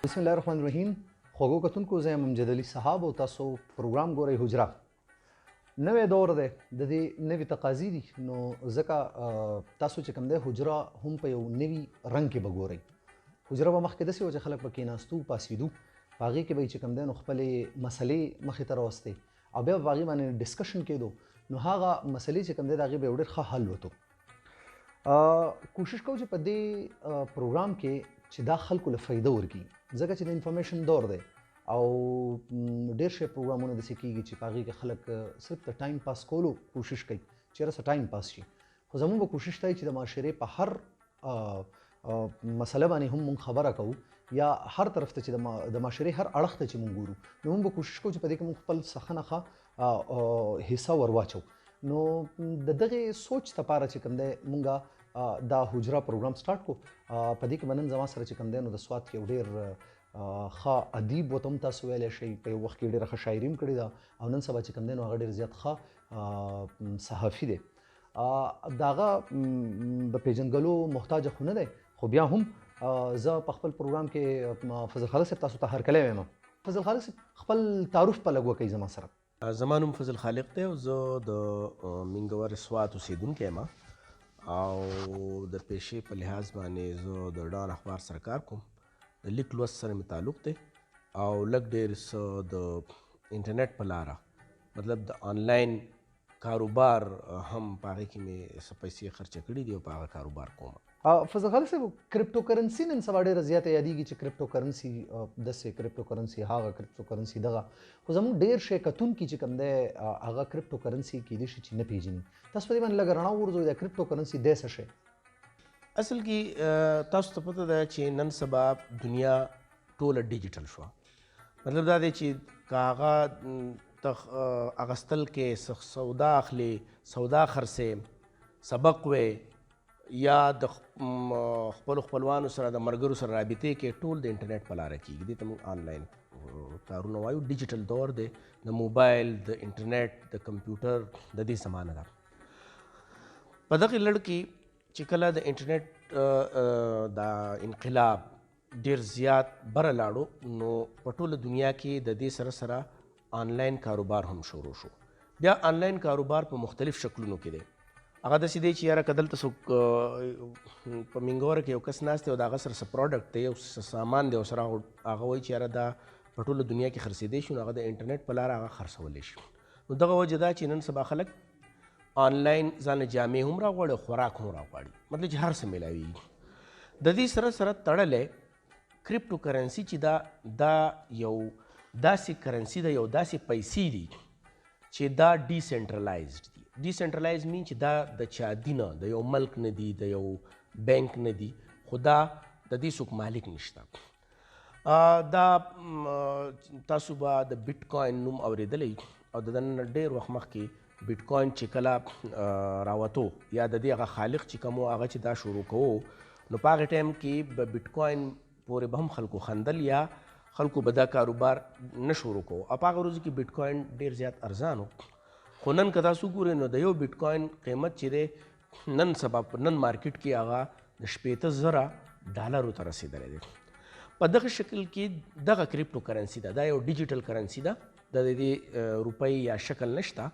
بسم الله الرحمن الرحیم. خوږو کتونکو زه یم امجد علي صاحب او تاسو پروګرام ګورئ حجره. نوی دور دی، د دې نوي تقاضي دي، نو ځکه تاسو چې کوم دی حجره هم په یو نوي رنګ کې به ګورئ. حجره به مخکې داسې وه چې خلک به کېناستو پاسېدو، په هغې کې به یې چې کوم دی نو خپلې مسلې مخې ته راوستې او بیا به په هغې باندې ډسکشن کېدو، نو هغه مسلې چې کوم دی د هغې به یو ډېر ښه حل وتو. کوشش کوو چې په دې پروګرام کې چې دا خلکو له فایده ورکړي، ځکه چې د انفارمیشن دور دی او ډېر شی پروګرامونه داسې کېږي چې په هغې کې خلک صرف د ټایم پاس کولو کوشش کوي، چېرې څه ټایم پاس شي. خو زموږ به کوشش دی چې د معاشرې په هر مسله باندې هم موږ خبره کوو یا هر طرف ته چې د معاشرې هر اړخ ته چې موږ ګورو، نو موږ به کوشش کوو چې په دې کې موږ خپل څخه نښه حصه ور واچو. نو د دغې سوچ لپاره چې کوم دی موږ دا حجره پروګرام سٹارټ کو. په دې کې به نن زما سره چې کوم دی نو د سوات کې یو ډېر ښه ادیب ورته هم تاسو ویلی شئ، په یو وخت کې ډېره ښه شاعري هم کړې ده او نن سبا چې کوم دی نو هغه ډېر زیات ښه صحافي دی. د هغه د پیژندګلو محتاجه خو نه دی، خو بیا هم زه په خپل پروګرام کې فضل خالق صاحب تاسو ته هرکلی وایم. فضل خالق صاحب خپل تعارف په لږ وکئ زما سره. زما نوم فضل خالق دی او زه د مینګور سوات اوسېدونکی یم او د پیشې په لحاظ باندې زه د ډان اخبار سره کار کوم. د لیک لوست سره مې تعلق دی او لږ ډېر څه د انټرنیټ په لاره، مطلب د آنلاین کاروبار هم په هغې کې مې څه پیسې خرچه کړي دي او په هغه کاروبار کوم. فضل خالق صاحب کرپټو کرنسي نن سبا ډېره زیاته یادېږي چې کرپټو کرنسي داسې، کرپټو کرنسي هغه، کرپټو کرنسي دغه، خو زموږ ډېر شی کتونکي چې کوم دی هغه کرپټو کرنسي کیدای شي چې نه پېژني. تاسو په دې باندې لږه رڼا وغورځوئ، دا کرپټو کرنسي دی څه شی؟ اصل کې تاسو ته پته ده چې نن سبا دنیا ټوله ډیجیټل شوه. مطلب دا دی چې که هغه اغستل کې سودا اخلي، سودا خرڅې، سبق وی یا د خپلو خپلوانو سره د ملګرو سره رابطې کې، ټول د انټرنیټ په لاره کېږي. دې ته موږ آنلاین کارونه وایو. ډیجیټل دور دی، د موبایل، د انټرنیټ، د کمپیوټر د دې زمانه ده. په دغې لړ کې چې کله د انټرنیټ دا انقلاب ډېر زیات بره لاړو، نو په ټوله دنیا کې د دې سره سره آنلاین کاروبار هم شروع شو. بیا آنلاین کاروبار په مختلف شکلونو کې دی. هغه داسې دی چې یاره که دلته څوک په مینګوره کې یو کس ناست دی او د هغه سره څه پروډکټ دی، یو څه سامان دی او سره هغه وایي چې یاره دا په ټوله دنیا کې خرڅېدی شي، نو هغه د انټرنیټ په لاره هغه خرڅولی شي. نو دغه وجه دا چې نن سبا خلک آنلاین ځان له جامې هم راغواړي او خوراک هم راغواړي، مطلب چې هر څه میلاویږي. د دې سره سره تړلی کرپټو کرنسي چې دا یو داسې کرنسي ده، یو داسې پیسې دي چې دا ډیسنټرلایزډ دي. ډیسنټرلایز مین چې دا د چا دي نه، د یو ملک نه دي، د یو بینک نه دي، خو دا د دې څوک مالک نشته. دا تاسو به د بیټ کوین نوم اورېدلی او د نن ډېر وخت مخکې بیټ کوین چې کله راوتو یا د دې هغه خالق چې کوم و هغه چې دا شروع کوو، نو په هغې ټایم کې به بیټ کوین پورې به هم خلکو خندل یا خلکو به دا کاروبار نه شروع کوو. او په هغه ورځو کې بیټ کوین ډېر زیات ارزان و. خو نن که تاسو ګورئ نو د یو بیټ کوین قیمت چې دی نن سبا په نن مارکیټ کې هغه د 15,000 ډالرو ته رسېدلی دی. په دغه شکل کې دغه کرپټو کرنسي ده، دا یو ډیجیټل کرنسي ده، د دې روپۍ یا شکل نشته،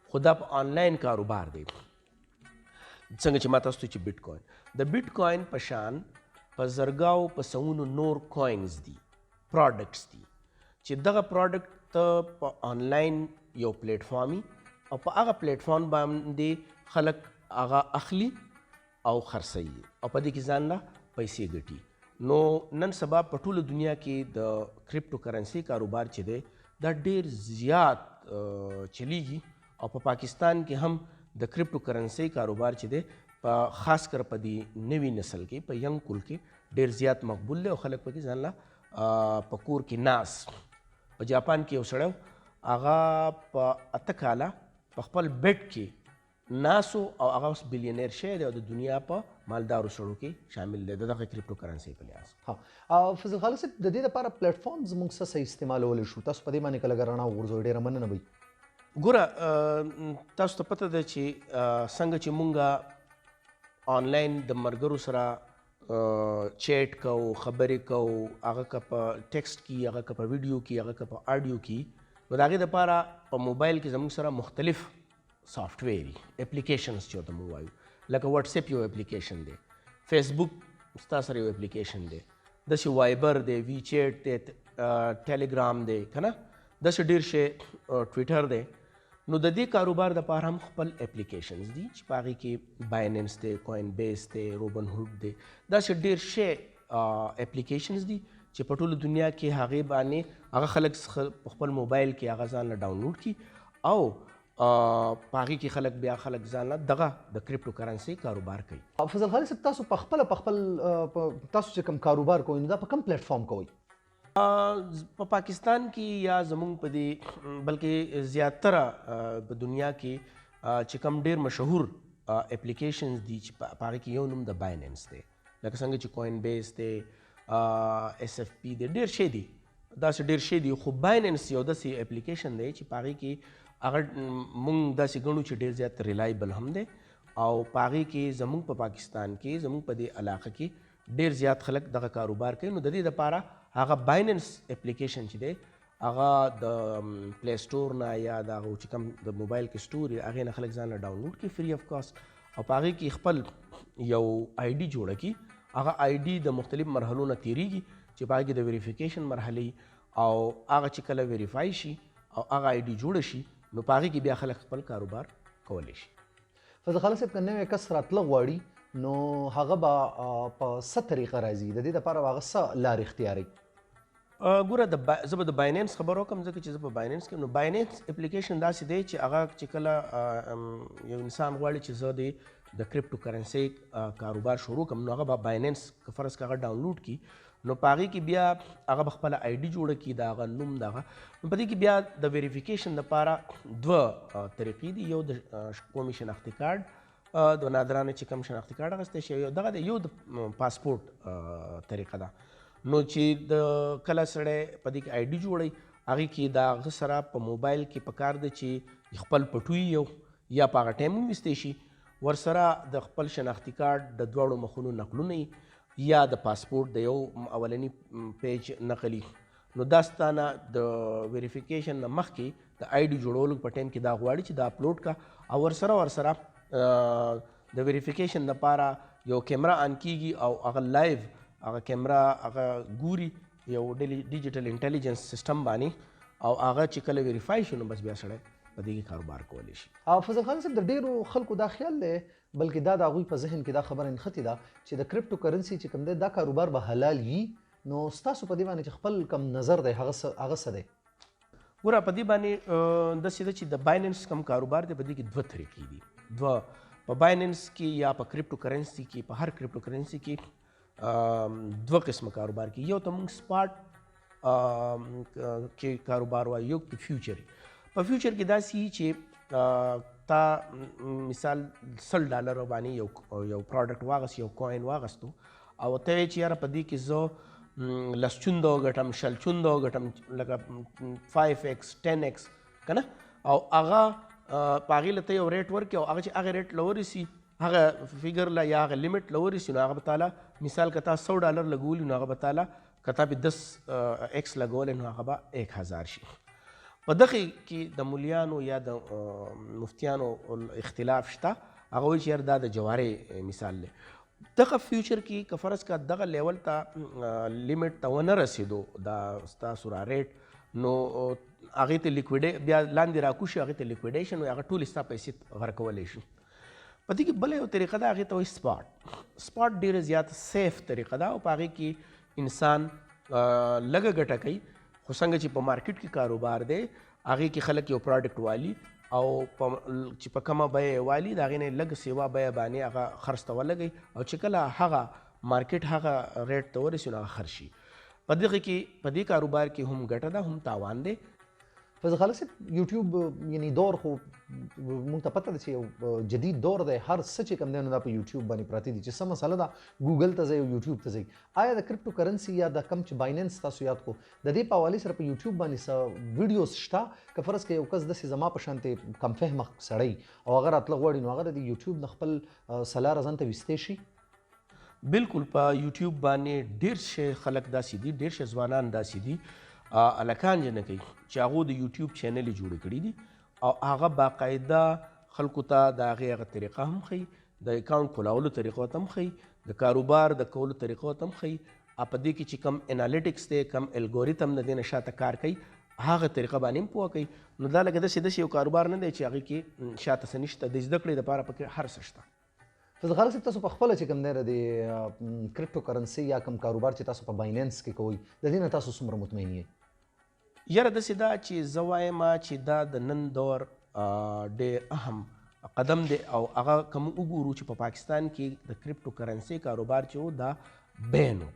خو دا په آنلاین کاروبار دی. څنګه چې ما تاسو ته چې بیټ کوین، د بیټ کوین په شان په زرګاو په سوونو نور کوینز دي، پروډکټس دي، چې دغه پروډکټ ته په آنلاین یو پلیټفارم او په هغه پلیټفارم باندې خلک هغه اخلي او خرڅوي او په دې کې ځان له پیسې ګټي. نو نن سبا په ټوله دنیا کې د کرپټو کرنسي کاروبار چې دی دا ډېر زیات چلیږي او په پاکستان کې هم د کرپټو کرنسي کاروبار چې دی په خاص کر په دې نوي نسل کې، په ینګ کول کې ډېر زیات مقبول دی او خلک پکې ځان له په کور کې ناست. په جاپان کې یو سړی هغه په 8 کاله په خپل بیټ کې ناسو او هغه اوس بلیونیر شوی دی او د دنیا په مالدارو سړو کې شامل دی د دغه کرپټو کرنسي په لحاظ. فضل خالق صاحب د دې لپاره پلیټفارمز موږ څه استعمالولی شو؟ تاسو په دې باندې که لږه رڼا وغورځوئ، ډېره مننه به وي. ګوره تاسو ته پته ده چې څنګه چې مونږ آنلاین د ملګرو سره چیټ کو خبرې کو هغه که په ټیکسټ کی هغه که په ویډیو کی هغه که په آډیو کی نو د هغې دپاره په موبایل کې زموږ سره مختلف سافټویر دي اپلیکیشنز چې ورته موږ وایو لکه واټساپ یو اپلیکیشن دی فیسبوک ستا سره یو اپلیکیشن دی داسې وایبر دی وی چیټ دی ټیلیګرام دی که نه داسې ډېر شی ټویټر دی نو د دې کاروبار دپاره هم خپل اپلیکیشنز دي چې په هغې کې بایننس دی کوین بیس دی روبن هوډ دی داسې ډېر شی اپلیکیشنز دي چې په ټوله دنیا کې هغې باندې هغه خلک په خپل موبایل کې هغه ځان له ډاونلوډ کړي او په هغې کې خلک ځان له دغه د کریپټو کرنسۍ کاروبار کوي. فضل خالد صاحب تاسو په خپل تاسو چې کوم کاروبار کوئ نو دا په کوم پلیټ فارم کوئ؟ په پاکستان کې یا زمونږ په دې بلکې زیاتره په دنیا کې چې کوم ډېر مشهور اپلیکیشنز دي چې په هغې کې یو نوم د بایننس دی لکه څنګه چې کوین بیس دی اس اف پی دی ډېر شی دي داسې ډېر شی دي خو بایننس یو داسې اپلیکیشن دی چې په هغې کې هغه مونږ داسې ګڼو چې ډېر زیات ریلایبل هم دی او په هغې کې زمونږ په پاکستان کې زمونږ په دې علاقه کې ډېر زیات خلک دغه کاروبار کوي نو د دې دپاره هغه بایننس اپلیکیشن چې دی هغه د پلی سټور نه یا د هغه چې کوم د موبایل کې سټور وي هغې نه خلک ځان له ډاونلوډ کړي فری اف کاسټ او په هغې کې خپل یو آی ډي جوړه کړي هغه آی ډي د مختلف مرحلو نه تېرېږي چې په هغې کې د ویریفیکیشن مرحلې او هغه چې کله ویریفای شي او هغه آی ډي جوړه شي نو په هغې کې بیا خلک خپل کاروبار کولی شي. فضل خالد صاحب که نوی کس راتله غواړي نو هغه به په څه طریقه راځي د دې دپاره به هغه څه لارې اختیاروي؟ ګوره زه به د بایننس خبر وکړم ځکه چې زه په بایننس کې نو بایننس اپلیکیشن داسې دی چې هغه چې کله یو انسان غواړي چې زه د کریپټو کرنسۍ کاروبار شروع کړم نو هغه به بایننس که فرض که هغه ډاونلوډ کړي نو په هغې کې بیا هغه به خپله آی ډي جوړه کړي د هغه نوم د هغه نو په دې کې بیا د ویریفیکیشن دپاره دوه طریقې دي یو د قومي شناختي کارډ د نادرانه چې کوم شناختي کارډ اخیستی شي یو دغه یو د پاسپورټ طریقه ده نو چې د کله سړی په دې کې آی ډي جوړوي هغې کې د هغه سره په موبایل کې پکار ده چې خپل پټوي یو یا په هغه ټایم وویستی شي ورسره د خپل شناختي کارډ د دواړو مخونو نقلونه یا د پاسپورټ د یو اولني پیج نقلي نو دا ستانه د ویریفیکیشن نه مخکې د آی ډي جوړولو په ټایم کې دا غواړي چې دا اپلوډ کا او ورسره د ویریفیکیشن لپاره یو کیمرا آن کیږي او هغه لایو هغه کیمرا هغه ګوري یو ډیجیټل انټیلیجنس سیستم باندې او هغه چې کله ویریفای شي نو بس بیا سړی په دې کې کاروبار کولی شي. فضل خان صاحب د ډېرو خلکو دا خیال دی بلکې دا د هغوی په ذهن کې دا خبره نښتې ده چې د کریپټو کرنسي چې کوم دی دا کاروبار به حلال وي نو ستاسو په دې باندې چې خپل کم نظر دی هغه څه دی؟ ګوره په دې باندې داسې ده چې د بایننس کوم کاروبار دی په دې کې دوه طریقې دي دوه په بایننس کې یا په کریپټو کرنسي کې په هر کریپټو کرنسي کې دوه قسمه کاروبار کې یو ته موږ سپاټ کې کاروبار وایو یو په فیوچر کې داسې چې تا مثال $100 باندې یو پروډکټ واغست یو کوین واغستو او ته یې چې یاره په دې کې زه لسچوندو ګټم شلچوندو ګټم لکه 5x 10x که نه او هغه په هغې له ته یو ریټ ورکړې او هغه چې هغه ریټ له ورسي هغه فیګر له یا هغه لیمټ له ورسي نو هغه به تعالی مثال که تا $100 لګولي نو هغه به تعالی که تا به 10x لګولی نو هغه به 1000 شي. په دغې کې د مولیانو یا د مفتیانو اختلاف شته هغه وایي چې یار دا د جوارې مثال دی دغه فیوچر کې که فرض که دغه لیول ته لیمټ ته ونه رسېدو دا ستاسو را ریټ نو هغې ته لیکویډ بیا لاندې راکوشي هغې ته لیکویډیشن وایي هغه ټولې ستا پیسې غرقولی شي. په دې کې بله یو طریقه ده هغې ته وایي سپاټ ډېره زیات سیف طریقه ده او په هغې کې انسان لږه ګټه کوي خو څنګه چې په مارکیټ کې کاروبار دی هغې کې خلک یو پروډکټ والي او چې په کومه بیه یې والي د هغې نه لږ سیوا بیه باندې هغه خرڅ ته ولګوي او چې کله هغه مارکیټ هغه ریټ ته ورسي نو هغه خرڅ شي. په دغه کې په دې کاروبار کې هم ګټه ده هم تاوان دی. فضل خالد صاحب یوټیوب یعنی دور خو مونږ ته پته ده چې یو جدید دور دی هر څه چې کوم دی نو دا په یوټیوب باندې پراته دي چې څه مسله ده ګوګل ته ځئ او یوټیوب ته ځئ آیا د کریپټو کرنسي یا د کم چې بایننس تاسو یاد کو د دې په حوالې سره په یوټیوب باندې څه ویډیوز شته که فرض که یو کس داسې زما په شانتې کم فهمه سړی او هغه راتله غواړي نو هغه د یوټیوب نه خپل سلا ځان ته ویستی شي؟ بالکل په یوټیوب باندې ډېر شی خلک داسې دي، ډېر شی ځوانان داسې دي هلکان جنکۍ چې هغو د یوټیوب چینلې جوړې کړي دي او هغه باقاعده خلکو ته د هغې هغه طریقه هم ښیي، د اکاونټ کولولو طریقو ته هم ښیي، د کاروبار د کولو طریقو ته هم ښیي، په دې کې چې کم انالیټکس دی، کم الګوریتم د دې نه شاته کار کوي هغه طریقه باندې هم پوه کوي. نو دا لکه داسې یو کاروبار نه دی چې هغې کې شاته څه نشته، د زده کړې دپاره پکې هر څه شته. غالب صاحب تاسو په خپله چې کوم دی د کرپټو کرنسي یا کوم کاروبار چې تاسو په بایننس کې کوئ د دې نه تاسو څومره مطمئن یې؟ یاره داسې ده چې زه وایم چې دا د نن دور ډېر اهم قدم دی او هغه که موږ وګورو چې په پاکستان کې د کرپټو کرنسي کاروبار چې و دا بین و.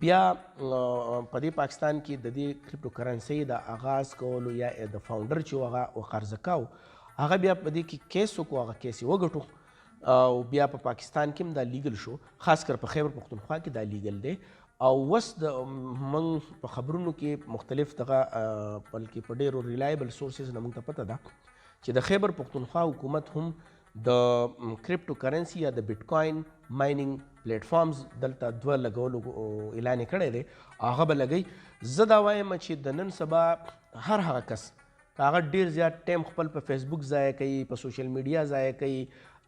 بیا په دې پاکستان کې د دې کرپټو کرنسي د آغاز کولو یا د فاونډر چې و هغه قرضه کاو هغه بیا په دې کې کیس وکړو، هغه کیس یې وګټو او بیا په پاکستان کې هم دا لیګل شو، خاص کر په خیبر پختونخوا کې دا لیګل دی او اوس د موږ په خبرونو کې مختلف دغه بلکې په ډېرو ریلایبل سورسز نه موږ ته پته ده چې د خیبر پختونخوا حکومت هم د کرپټو کرنسي یا د بیټ کوین مایننګ پلیټ فارمز دلته دوه لګولو اعلان یې کړی دی، هغه به لګوي. زه دا وایم چې د نن سبا هر هغه کس که هغه ډېر زیات ټایم خپل په فیسبوک ضایع کوي، په سوشل میډیا ضایع کوي،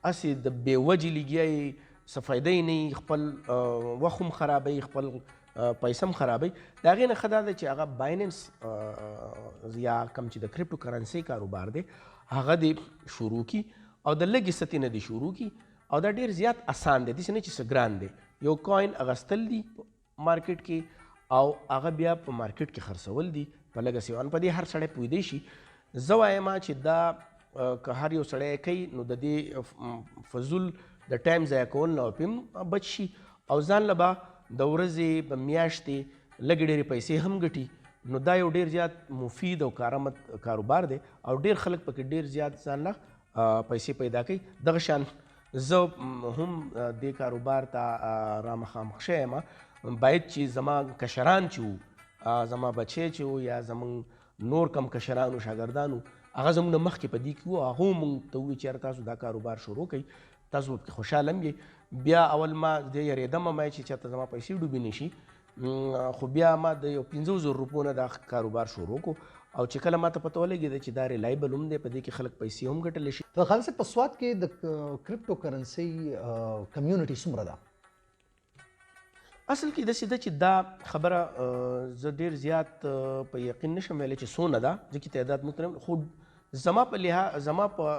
هسې د بې وجې لګیا یې څه فایده یې نه وي، خپل وخت هم خرابوي، خپل پیسه هم خرابوي، د هغې نه ښه دا ده چې هغه بایننس یا کوم چې د کرپټو کرنسي کاروبار دی هغه دې شروع کړي او د لږې سطحې نه دې شروع کړي او دا ډېر زیات اسان دی، داسې نه چې څه ګران دی. یو کوین اغوستل دي مارکیټ کې او هغه بیا په مارکیټ کې خرڅول دي په لږه سیوان، په دې هر سړی پوهېدی شي. زه وایم چې دا که هر یو سړی کوي نو د دې فضول د ټایم ضایع کول نه هم بچ شي او ځان له به د ورځې په میاشتې لږې ډېرې پیسې هم ګټي. نو دا یو ډېر زیات مفید او کارآمد کاروبار دی او ډېر خلک پکې ډېر زیات ځان له پیسې پیدا کوي. دغه شان زه هم دې کاروبار ته رامخامخ شوی یم، باید چې زما کشران چې وو، زما بچی چې وو یا زموږ نور کم کشران و شاګردان وو هغه زموږ نه مخکې په دې کې وو، هغو موږ ته ووایي چې یاره تاسو دا کاروبار شروع کړئ، تاسو پکې خوشحاله هم یې. بیا اول ما دې یارېدم ما چې چېرته زما پیسې ډوبې نه شي، خو بیا ما د یو 50,000 روپو نه دا کاروبار شروع کړو او چې کله ماته پته ولګېده چې دا ریلایبل هم دی، په دې کې خلک پیسې هم ګټلی شي. غالب صاحب په سوات کې د کرپټو کرنسي کمیونټي څومره ده؟ اصل کې داسې ده چې دا خبره زه ډېر زیات په یقین نشم ویلی چې څونه ده، ځکه تعداد مختلف، خو زما په زما په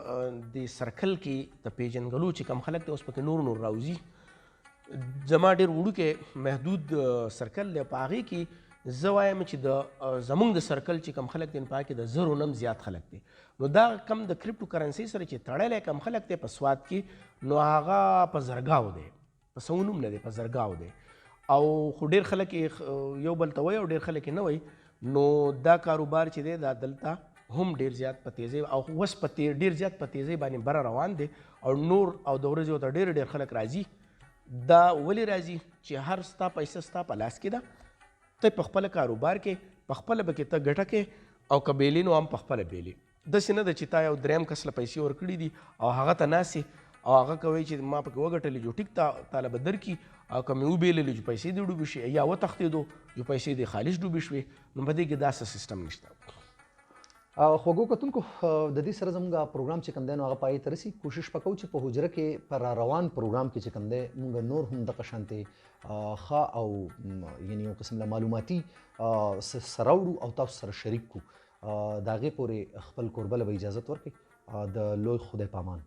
د سرکل کې د پیژنګلو چې کم خلک دی اوس پکې نور راوځي، زما ډېر وړوکی محدود سرکل دی، په هغې کې زه وایم چې د زموږ د سرکل چې کم خلک دی په هغې کې د 0 نه هم زیات خلک دی. نو دا کم د کرپټو کرنسي سره چې تړلی کم خلک دی په سوات کې نو هغه په زرګاو دی، په سوونو هم نه دی، په زرګاو دی او خو ډېر خلک یو بل ته وایي او ډېر خلک یې نه وایي. نو دا کاروبار چې دی دا دلته هم ډېر زیات په تیزۍ او اوس ډېر زیات په تیزۍ باندې بره روان دی او نور او د ورځې ورته ډېر خلک راځي. دا ولې راځي چې هر ستا پیسه ستا په لاس کې ده، ته په خپله کاروبار کې په خپله به کې ته ګټه کې او که بیلې نو هم په خپله بیلې. داسې نه ده چې تا یو دریم کس له پیسې ورکړي دي او هغه ته ناستې او هغه کوي چې ما پکې وګټلې جو ټیک تاله به درکړي او که مې وبیللې جو پیسې دې ډوبې شوې یا وتښتېدو جو پیسې دې خالص ډوبې شوې، نو په دې کې داسې سیسټم نشته. خوږو کتونکو د دې سره زموږ پروګرام چې کوم دی نو هغه پای ته رسي. کوشش وکړو چې په حجره کې په را روان پروګرام کې چې کوم دی موږ نور هم دغه شانتې ښه او یعنې یو قسم له معلوماتي سره وړو او تاسو سره شریک کړو. د هغې پورې خپل کوربه له به اجازت ورکړئ. د لوی خدای پامان.